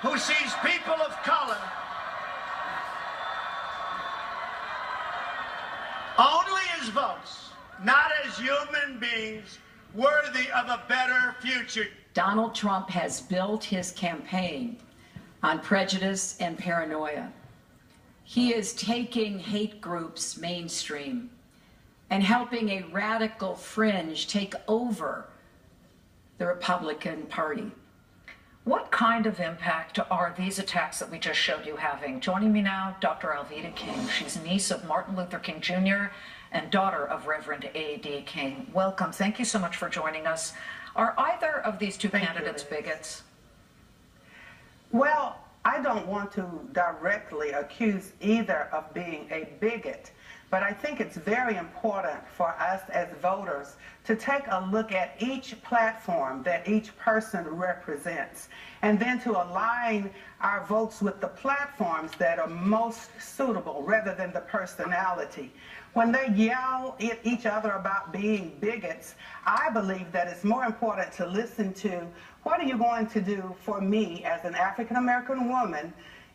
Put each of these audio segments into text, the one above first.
who sees people of color only as votes, not as human beings worthy of a better future. Donald Trump has built his campaign on prejudice and paranoia. He is taking hate groups mainstream and helping a radical fringe take over the Republican Party. What kind of impact are these attacks that we just showed you having? Joining me now, Dr. Alveda King. She's niece of Martin Luther King Jr. and daughter of Reverend A.D. King. Welcome. Thank you so much for joining us. Are either of these two candidates bigots? Well, I don't want to directly accuse either of being a bigot, but I think it's very important for us as voters to take a look at each platform that each person represents, and then to align our votes with the platforms that are most suitable rather than the personality. When they yell at each other about being bigots, I believe that it's more important to listen to what are you going to do for me as an African-American woman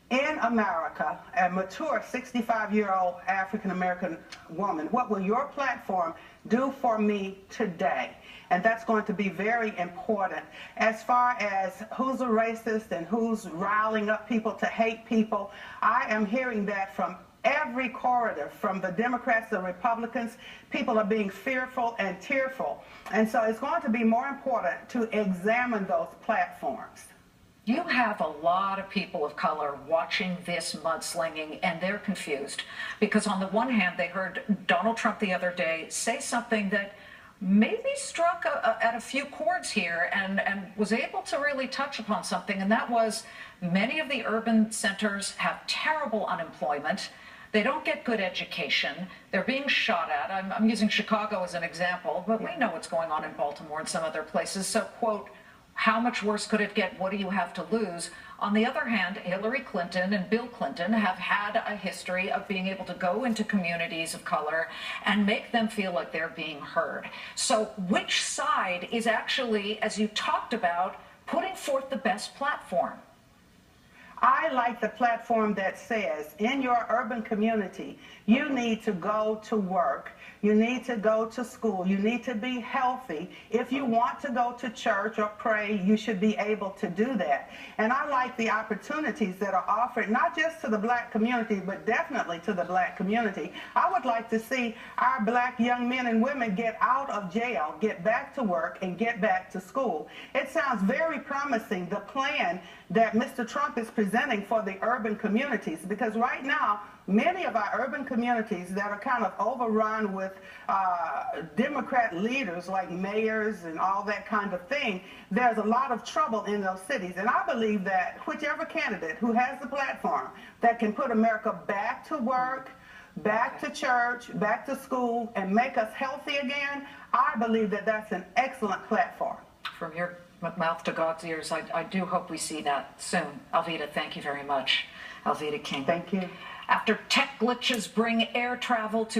in America, a mature 65-year-old African-American woman. What will your platform do for me today? And that's going to be very important. As far as who's a racist and who's riling up people to hate people, I am hearing that from every corridor, from the Democrats, the Republicans. People are being fearful and tearful. And so it's going to be more important to examine those platforms. You have a lot of people of color watching this mudslinging, and they're confused because on the one hand, they heard Donald Trump the other day say something that maybe struck at a few chords here and was able to really touch upon something, and that was many of the urban centers have terrible unemployment. They don't get good education. They're being shot at. I'm using Chicago as an example, but we know what's going on in Baltimore and some other places. So, quote, how much worse could it get? What do you have to lose? On the other hand, Hillary Clinton and Bill Clinton have had a history of being able to go into communities of color and make them feel like they're being heard. So which side is actually, as you talked about, putting forth the best platform? I like the platform that says, in your urban community, you need to go to work, you need to go to school, you need to be healthy. If you want to go to church or pray, you should be able to do that. And I like the opportunities that are offered, not just to the black community, but definitely to the black community. I would like to see our black young men and women get out of jail, get back to work, and get back to school. It sounds very promising, the plan that Mr. Trump is presenting for the urban communities, because right now, many of our urban communities that are kind of overrun with Democrat leaders like mayors and all that kind of thing, there's a lot of trouble in those cities. And I believe that whichever candidate who has the platform that can put America back to work, back to church, back to school, and make us healthy again, I believe that that's an excellent platform. From your mouth to God's ears, I do hope we see that soon. Alveda, thank you very much. Alveda King. Thank you. After tech glitches bring air travel to